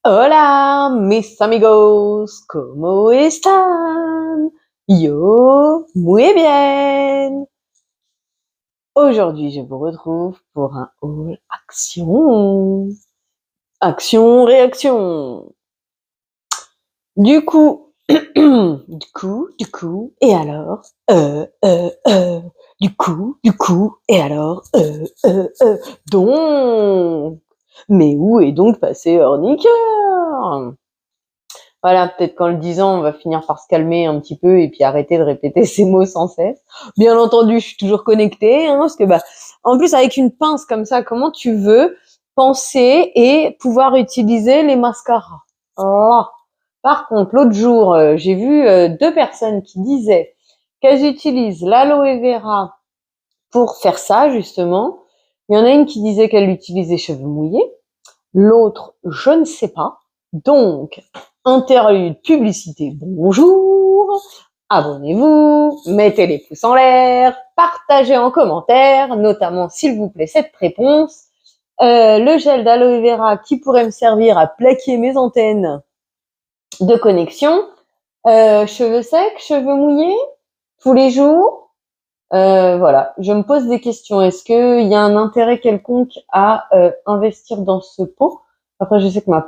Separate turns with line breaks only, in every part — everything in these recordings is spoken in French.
Hola, mis amigos, ¿cómo están? Yo, muy bien. Aujourd'hui, je vous retrouve pour un haul action. Action, réaction. Du coup, et alors, et alors, donc, mais où est donc passé Horniqueur? Voilà, peut-être qu'en le disant, on va finir par se calmer un petit peu et puis arrêter de répéter ces mots sans cesse. Bien entendu, je suis toujours connectée, hein, parce que en plus avec une pince comme ça, comment tu veux penser et pouvoir utiliser les mascaras? Oh. Par contre, l'autre jour, j'ai vu deux personnes qui disaient qu'elles utilisent l'aloe vera pour faire ça justement. Il y en a une qui disait qu'elle l'utilise les cheveux mouillés, l'autre, je ne sais pas. Donc, interlude publicité, bonjour, abonnez-vous, mettez les pouces en l'air, partagez en commentaire, notamment s'il vous plaît cette réponse. Le gel d'aloe vera qui pourrait me servir à plaquer mes antennes de connexion. Cheveux secs, cheveux mouillés, tous les jours. Voilà, je me pose des questions. Est-ce qu'il y a un intérêt quelconque à investir dans ce pot? Après, je sais que ma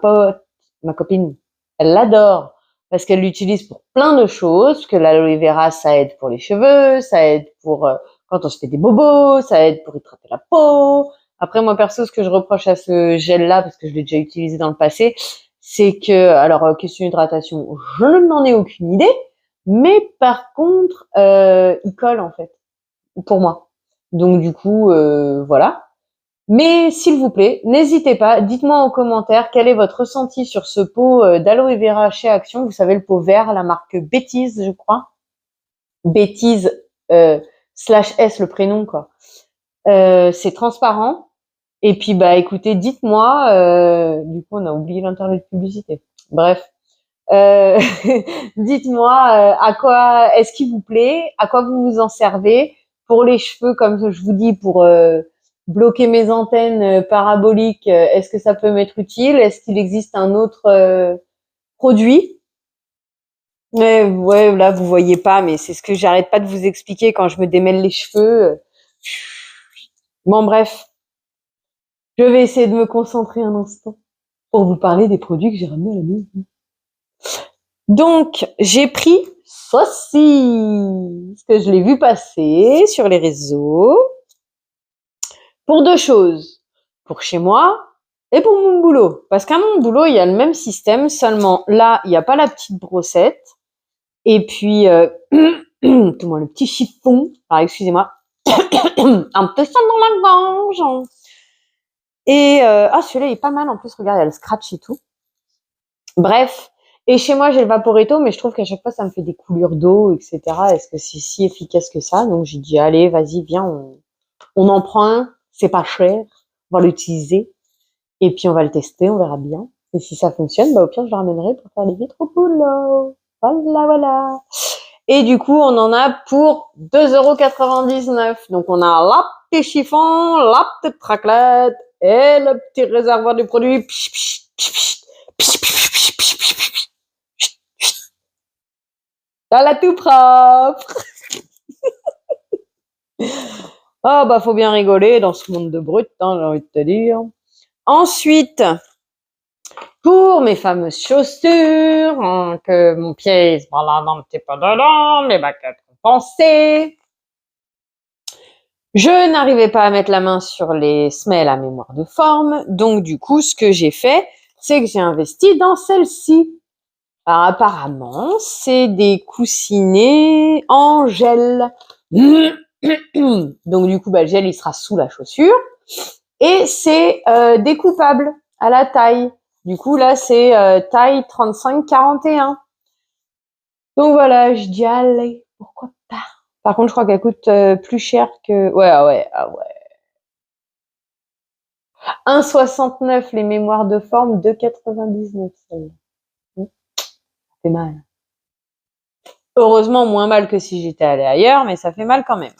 copine, elle l'adore parce qu'elle l'utilise pour plein de choses, que l'aloe vera, ça aide pour les cheveux, ça aide pour quand on se fait des bobos, ça aide pour hydrater la peau. Après, moi, perso, ce que je reproche à ce gel-là, parce que je l'ai déjà utilisé dans le passé, c'est que, alors, question hydratation, je n'en ai aucune idée, mais par contre, il colle, en fait pour moi. Donc du coup, voilà. Mais s'il vous plaît, n'hésitez pas, dites-moi en commentaire quel est votre ressenti sur ce pot d'aloe vera chez Action. Vous savez, le pot vert, la marque Bêtise, je crois. Bêtise slash S, le prénom, quoi. C'est transparent. Et puis, écoutez, dites-moi, du coup, on a oublié l'interlude de publicité. Bref. Euh, dites-moi à quoi est-ce qu'il vous plaît, à quoi vous vous en servez pour les cheveux, comme je vous dis, pour bloquer mes antennes paraboliques. Est-ce que ça peut m'être utile? Est-ce qu'il existe un autre produit? Mais ouais, là vous voyez pas, mais c'est ce que j'arrête pas de vous expliquer quand je me démêle les cheveux. Bon bref, je vais essayer de me concentrer un instant pour vous parler des produits que j'ai ramenés à la maison. Donc, j'ai pris ceci, parce que je l'ai vu passer sur les réseaux, pour deux choses. Pour chez moi et pour mon boulot. Parce qu'à mon boulot, il y a le même système, seulement là, il n'y a pas la petite brossette. Et puis, tout le petit chiffon. Alors, excusez-moi. Un peu ça dans la gorge. Et, celui-là, il est pas mal. En plus, regarde, il y a le scratch et tout. Bref. Et chez moi, j'ai le Vaporetto, mais je trouve qu'à chaque fois, ça me fait des coulures d'eau, etc. Est-ce que c'est si efficace que ça? Donc, j'ai dit, allez, vas-y, viens, on en prend un. C'est pas cher. On va l'utiliser. Et puis, on va le tester. On verra bien. Et si ça fonctionne, au pire, je le ramènerai pour faire les vitres au boulot. Voilà, voilà. Et du coup, on en a pour 2,99 €. Donc, on a la petite chiffon, la petite raclette et le petit réservoir du produit. Voilà, tout propre. Faut bien rigoler dans ce monde de brut, hein, j'ai envie de te dire. Ensuite, pour mes fameuses chaussures, que mon pied se balade un petit peu dedans, mes baquettes compensées. Je n'arrivais pas à mettre la main sur les semelles à mémoire de forme, donc du coup, ce que j'ai fait, c'est que j'ai investi dans celle-ci. Alors apparemment, c'est des coussinets en gel. Donc du coup, le gel, il sera sous la chaussure. Et c'est découpable à la taille. Du coup, là, c'est taille 35-41. Donc voilà, je dis, allez, pourquoi pas. Par contre, je crois qu'elle coûte plus cher que... Ouais. 1,69 les mémoires de forme, 2,99 celle-là. Ça fait mal. Heureusement, moins mal que si j'étais allée ailleurs, mais ça fait mal quand même.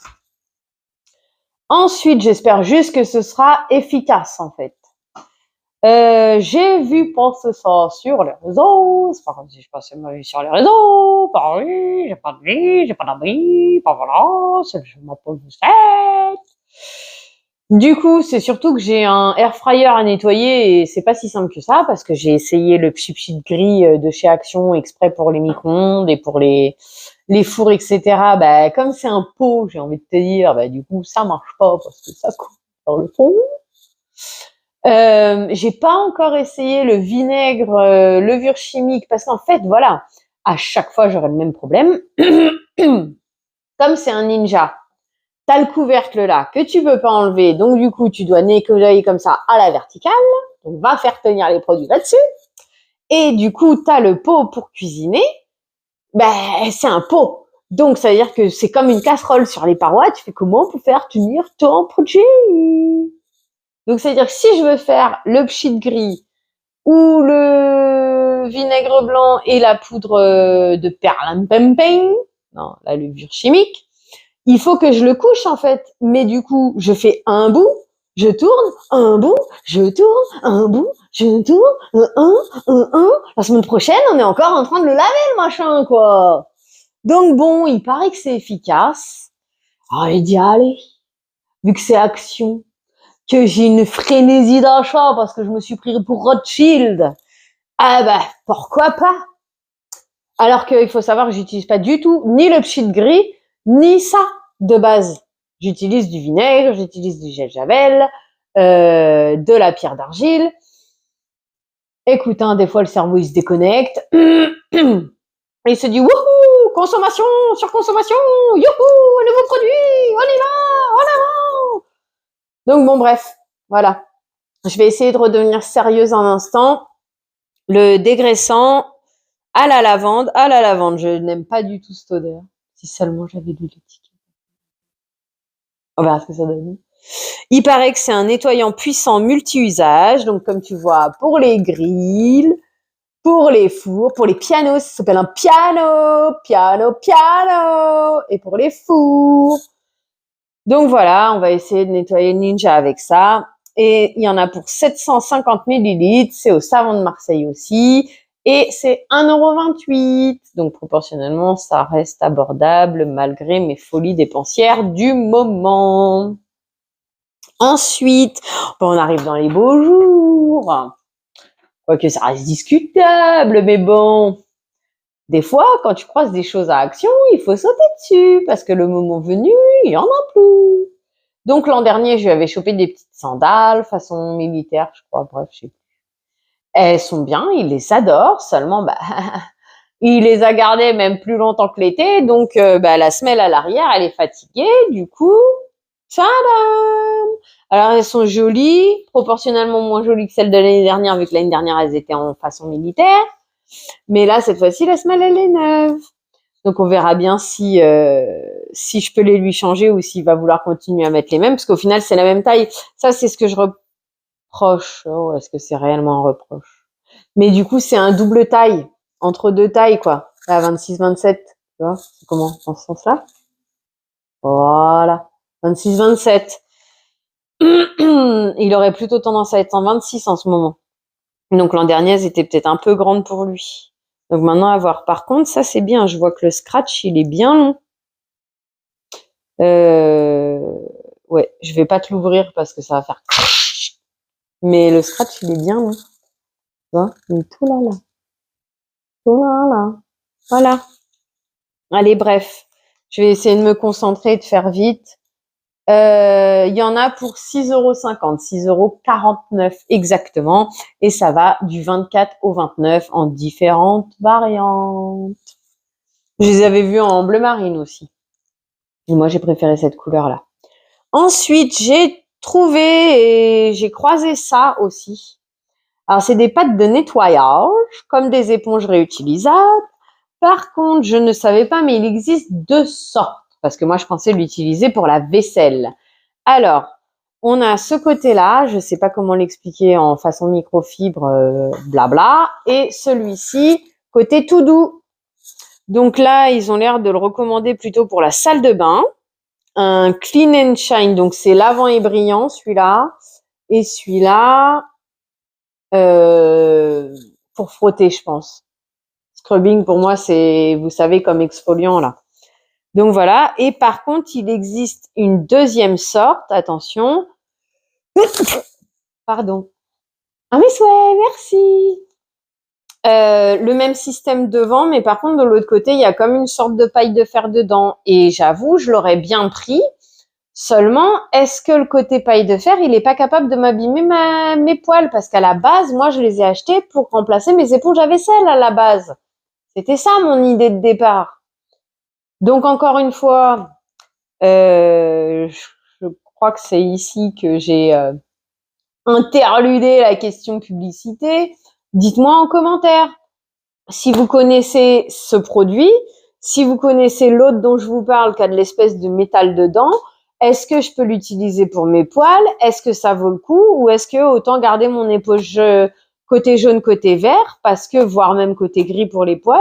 Ensuite, j'espère juste que ce sera efficace, en fait. J'ai vu passer ça sur les réseaux. C'est pas comme si je passais ma vie sur les réseaux. Pas oui, j'ai pas de vie, j'ai pas d'abri. Pas voilà, c'est que je m'appelle Lucette. Du coup, c'est surtout que j'ai un air fryer à nettoyer et c'est pas si simple que ça parce que j'ai essayé le pchit gris de chez Action exprès pour les micro-ondes et pour les fours, etc. Bah, comme c'est un pot, j'ai envie de te dire, bah, du coup, ça marche pas parce que ça coule dans le fond. J'ai pas encore essayé le vinaigre levure chimique parce qu'en fait, voilà, à chaque fois, j'aurai le même problème. Comme c'est un ninja, t'as le couvercle là que tu peux pas enlever, donc du coup, tu dois nettoyer comme ça à la verticale. Donc, va faire tenir les produits là-dessus. Et du coup, t'as le pot pour cuisiner. Ben, c'est un pot. Donc, ça veut dire que c'est comme une casserole sur les parois. Tu fais comment pour faire tenir ton produit? Donc, ça veut dire que si je veux faire le pchit gris ou le vinaigre blanc et la poudre de perlimpinpin, non, la levure chimique, il faut que je le couche en fait. Mais du coup, je fais un bout, je tourne, un bout, je tourne, un bout, je tourne, un. La semaine prochaine, on est encore en train de le laver le machin, quoi. Donc bon, il paraît que c'est efficace. Alors, il dit, allez, vu que c'est Action, que j'ai une frénésie d'achat parce que je me suis pris pour Rothschild, ah bah, pourquoi pas? Alors qu'il faut savoir que j'utilise pas du tout ni le pchit gris, ni ça de base. J'utilise du vinaigre, j'utilise du gel Javel, de la pierre d'argile. Écoute, hein, des fois le cerveau il se déconnecte. Et il se dit wouhou, consommation, surconsommation, youhou, un nouveau produit, on y va, en avant. Donc bon bref, voilà. Je vais essayer de redevenir sérieuse un instant. Le dégraissant à la lavande. Ah, la lavande, je n'aime pas du tout cette odeur. Si seulement j'avais lu l'étiquette. On verra ce que ça donne. Il paraît que c'est un nettoyant puissant multi-usage. Donc, comme tu vois, pour les grilles, pour les fours, pour les pianos, ça s'appelle un piano, piano, piano. Et pour les fours. Donc voilà, on va essayer de nettoyer Ninja avec ça. Et il y en a pour 750 millilitres. C'est au savon de Marseille aussi. Et c'est 1,28 €. Donc proportionnellement, ça reste abordable malgré mes folies dépensières du moment. Ensuite, on arrive dans les beaux jours. Quoique ça reste discutable, mais bon. Des fois, quand tu croises des choses à Action, il faut sauter dessus parce que le moment venu, il y en a plus. Donc l'an dernier, je lui avais chopé des petites sandales façon militaire, je crois. Bref, je sais plus. Elles sont bien, il les adore. Seulement, bah, il les a gardées même plus longtemps que l'été. Donc, bah, la semelle à l'arrière, elle est fatiguée. Du coup, tadam! Alors, elles sont jolies, proportionnellement moins jolies que celles de l'année dernière, vu que l'année dernière, elles étaient en façon militaire. Mais là, cette fois-ci, la semelle, elle est neuve. Donc, on verra bien si je peux les lui changer ou s'il va vouloir continuer à mettre les mêmes, parce qu'au final, c'est la même taille. Ça, c'est ce que je reproche. Oh, est-ce que c'est réellement un reproche? Mais du coup, c'est un double taille, entre deux tailles, quoi. À 26-27, tu vois, c'est comment, dans ce sens-là? Voilà. 26-27. Il aurait plutôt tendance à être en 26 en ce moment. Donc l'an dernier, elles étaient peut-être un peu grandes pour lui. Donc maintenant, à voir. Par contre, ça, c'est bien. Je vois que le scratch, il est bien long. Ouais, je vais pas te l'ouvrir parce que ça va faire... Mais le scratch, il est bien long. Tu vois, il est tout là, là. Tout là, là. Voilà. Allez, bref. Je vais essayer de me concentrer et de faire vite. Il y en a pour 6,50 €, 6,49 € exactement. Et ça va du 24 au 29 en différentes variantes. Je les avais vus en bleu marine aussi. Et moi, j'ai préféré cette couleur-là. Ensuite, j'ai trouvé et j'ai croisé ça aussi. Alors, c'est des pâtes de nettoyage, comme des éponges réutilisables. Par contre, je ne savais pas, mais il existe deux sortes. Parce que moi, je pensais l'utiliser pour la vaisselle. Alors, on a ce côté-là, je ne sais pas comment l'expliquer en façon microfibre, blabla. Et celui-ci, côté tout doux. Donc là, ils ont l'air de le recommander plutôt pour la salle de bain. Un clean and shine, donc c'est lavant et brillant, celui-là. Et celui-là, pour frotter, je pense. Scrubbing, pour moi, c'est, vous savez, comme exfoliant, là. Donc voilà. Et par contre, il existe une deuxième sorte. Attention. Pardon. Ah mais ouais, merci. Le même système devant, mais par contre, de l'autre côté, il y a comme une sorte de paille de fer dedans. Et j'avoue, je l'aurais bien pris. Seulement, est-ce que le côté paille de fer, il est pas capable de m'abîmer mes poils? Parce qu'à la base, moi, je les ai achetés pour remplacer mes éponges à vaisselle à la base. C'était ça mon idée de départ. Donc, encore une fois, je crois que c'est ici que j'ai interludé la question publicité. Dites-moi en commentaire si vous connaissez ce produit, si vous connaissez l'autre dont je vous parle qui a de l'espèce de métal dedans. Est-ce que je peux l'utiliser pour mes poils? Est-ce que ça vaut le coup? Ou est-ce que autant garder mon éponge côté jaune, côté vert, parce que, voire même côté gris pour les poils,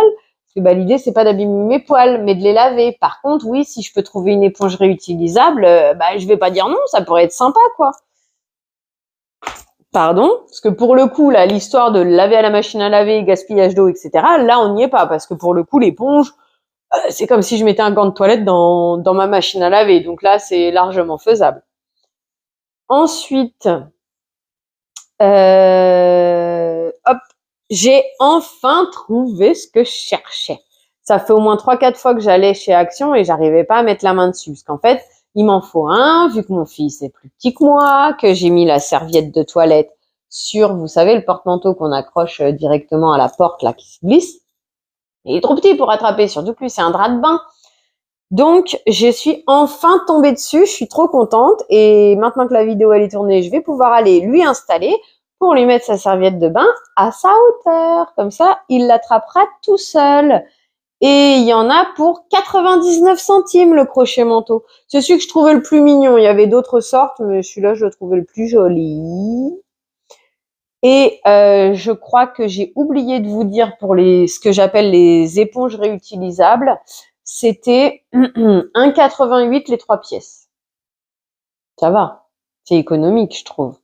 parce que l'idée, c'est pas d'abîmer mes poils, mais de les laver. Par contre, oui, si je peux trouver une éponge réutilisable, je vais pas dire non, ça pourrait être sympa, quoi. Pardon? Parce que pour le coup, là, l'histoire de laver à la machine à laver, gaspillage d'eau, etc., là, on n'y est pas, parce que pour le coup, l'éponge, c'est comme si je mettais un gant de toilette dans ma machine à laver. Donc là, c'est largement faisable. Ensuite, hop, j'ai enfin trouvé ce que je cherchais. Ça fait au moins 3-4 fois que j'allais chez Action et j'arrivais pas à mettre la main dessus. Parce qu'en fait, il m'en faut un, vu que mon fils est plus petit que moi, que j'ai mis la serviette de toilette sur, vous savez, le porte-manteau qu'on accroche directement à la porte, là, qui se glisse. Il est trop petit pour attraper, surtout que lui, c'est un drap de bain. Donc, je suis enfin tombée dessus, je suis trop contente. Et maintenant que la vidéo elle est tournée, je vais pouvoir aller lui installer pour lui mettre sa serviette de bain à sa hauteur. Comme ça, il l'attrapera tout seul. Et il y en a pour 99 centimes le crochet manteau. C'est celui que je trouvais le plus mignon. Il y avait d'autres sortes, mais celui-là, je le trouvais le plus joli. Et je crois que j'ai oublié de vous dire pour ce que j'appelle les éponges réutilisables, c'était 1,88 les 3 pièces. Ça va, c'est économique, je trouve.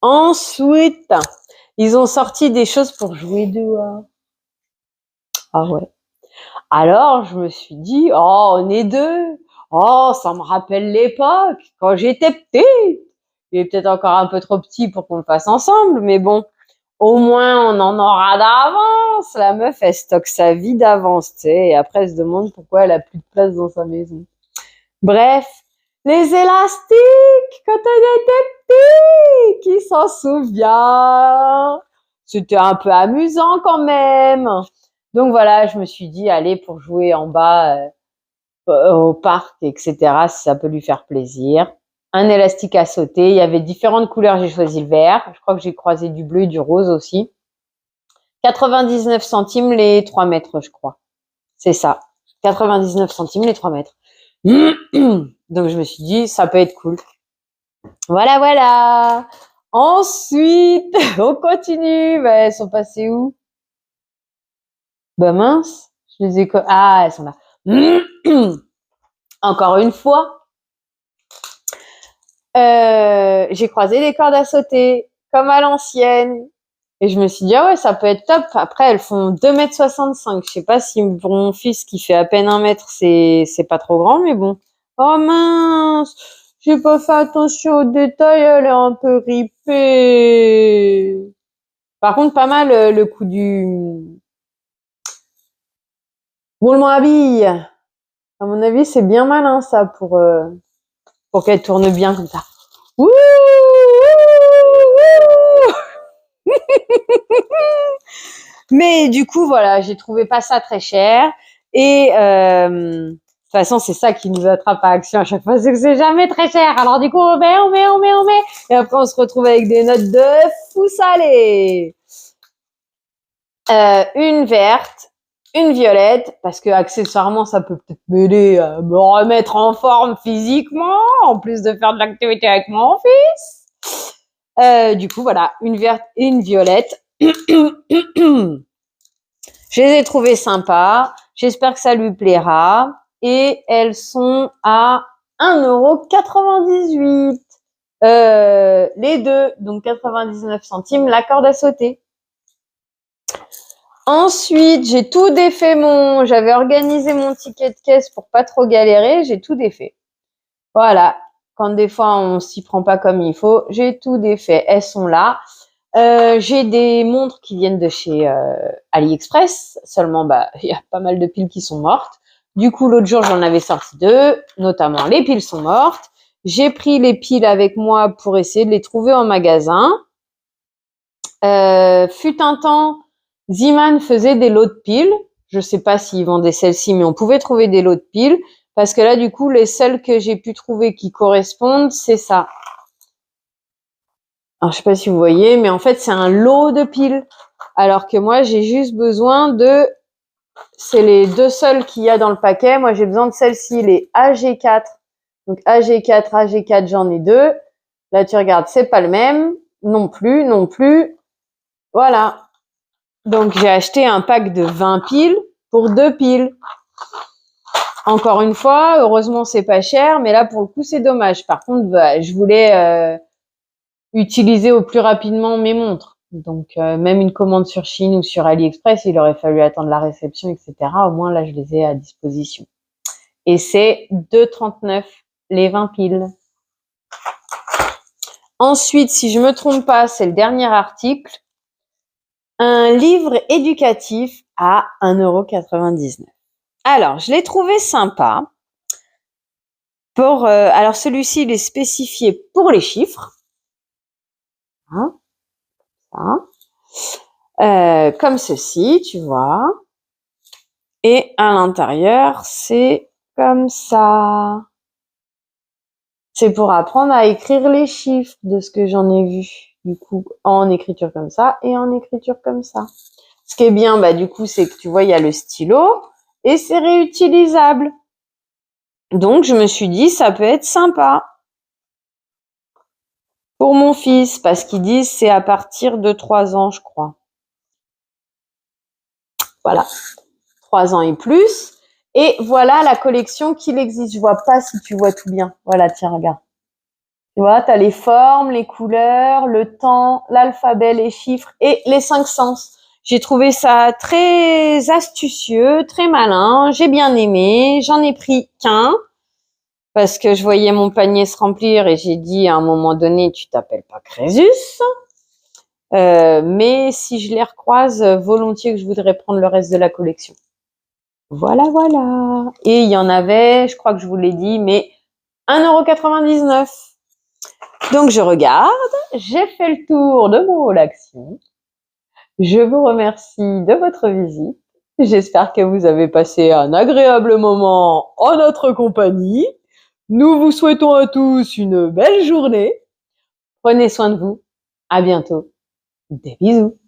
Ensuite, ils ont sorti des choses pour jouer dehors. Ah ouais. Alors, je me suis dit, oh, on est deux. Oh, ça me rappelle l'époque, quand j'étais petite. Il est peut-être encore un peu trop petit pour qu'on le fasse ensemble, mais bon, au moins on en aura d'avance. La meuf, elle stocke sa vie d'avance, tu sais, et après elle se demande pourquoi elle a plus de place dans sa maison. Bref, les élastiques, quand on était petit, qui s'en souvient? C'était un peu amusant quand même. Donc voilà, je me suis dit, allez, pour jouer en bas au parc, etc., si ça peut lui faire plaisir. Un élastique à sauter. Il y avait différentes couleurs, j'ai choisi le vert. Je crois que j'ai croisé du bleu et du rose aussi. 99 centimes les 3 mètres, je crois. C'est ça. 99 centimes les 3 mètres. Donc je me suis dit, ça peut être cool. Voilà, voilà. Ensuite, on continue. Elles sont passées où? Mince. Je les ai... Ah, elles sont là. Encore une fois, j'ai croisé des cordes à sauter, comme à l'ancienne. Et je me suis dit, ah ouais, ça peut être top. Après, elles font 2,65 m. Je sais pas si pour mon fils qui fait à peine 1 mètre, c'est pas trop grand, mais bon. Oh mince, j'ai pas fait attention aux détails, elle est un peu ripée. Par contre, pas mal le coup du roulement à billes. À mon avis, c'est bien malin ça pour qu'elle tourne bien comme ça. Wouh, wouh, wouh. Mais du coup, voilà, j'ai trouvé pas ça très cher. Et de toute façon, c'est ça qui nous attrape à Action à chaque fois, c'est que c'est jamais très cher. Alors du coup, on met. Et après, on se retrouve avec des notes de fou salé. Une verte, une violette, parce que accessoirement, ça peut peut-être m'aider à me remettre en forme physiquement, en plus de faire de l'activité avec mon fils. Du coup, voilà, une verte et une violette. Je les ai trouvées sympas. J'espère que ça lui plaira. Et elles sont à 1,98 €. Les deux, donc 99 centimes, la corde à sauter. Ensuite, j'ai tout défait j'avais organisé mon ticket de caisse pour pas trop galérer, j'ai tout défait. Voilà. Quand des fois on s'y prend pas comme il faut, j'ai tout défait. Elles sont là. J'ai des montres qui viennent de chez AliExpress. Seulement, il y a pas mal de piles qui sont mortes. Du coup, l'autre jour, j'en avais sorti 2, notamment les piles sont mortes. J'ai pris les piles avec moi pour essayer de les trouver en magasin. Fut un temps, Ziman faisait des lots de piles. Je sais pas s'ils vendaient celles-ci, mais on pouvait trouver des lots de piles. Parce que là, du coup, les seules que j'ai pu trouver qui correspondent, c'est ça. Alors, je sais pas si vous voyez, mais en fait, c'est un lot de piles. Alors que moi, j'ai juste besoin c'est les 2 seules qu'il y a dans le paquet. Moi, j'ai besoin de celle-ci, les AG4. Donc, AG4, j'en ai 2. Là, tu regardes, c'est pas le même. Non plus. Voilà. Donc, j'ai acheté un pack de 20 piles pour 2 piles. Encore une fois, heureusement, c'est pas cher, mais là, pour le coup, c'est dommage. Par contre, je voulais utiliser au plus rapidement mes montres. Donc, même une commande sur Chine ou sur AliExpress, il aurait fallu attendre la réception, etc. Au moins, là, je les ai à disposition. Et c'est 2,39 les 20 piles. Ensuite, si je me trompe pas, c'est le dernier article. Un livre éducatif à 1,99 €. Alors, je l'ai trouvé sympa. Alors, celui-ci, il est spécifié pour les chiffres. Hein, ça. Comme ceci, tu vois. Et à l'intérieur, c'est comme ça. C'est pour apprendre à écrire les chiffres de ce que j'en ai vu. Du coup, en écriture comme ça et en écriture comme ça. Ce qui est bien, du coup, c'est que tu vois, il y a le stylo et c'est réutilisable. Donc, je me suis dit, ça peut être sympa pour mon fils, parce qu'ils disent c'est à partir de 3 ans, je crois. Voilà, 3 ans et plus. Et voilà la collection qu'il existe. Je vois pas si tu vois tout bien. Voilà, tiens, regarde. Tu vois, tu as les formes, les couleurs, le temps, l'alphabet, les chiffres et les 5 sens. J'ai trouvé ça très astucieux, très malin. J'ai bien aimé. J'en ai pris qu'un parce que je voyais mon panier se remplir et j'ai dit à un moment donné, tu t'appelles pas Crésus. Mais si je les recroise, volontiers que je voudrais prendre le reste de la collection. Voilà. Et il y en avait, je crois que je vous l'ai dit, mais 1,99 €. Donc, je regarde, j'ai fait le tour de mon haul action. Je vous remercie de votre visite. J'espère que vous avez passé un agréable moment en notre compagnie. Nous vous souhaitons à tous une belle journée. Prenez soin de vous. À bientôt. Des bisous.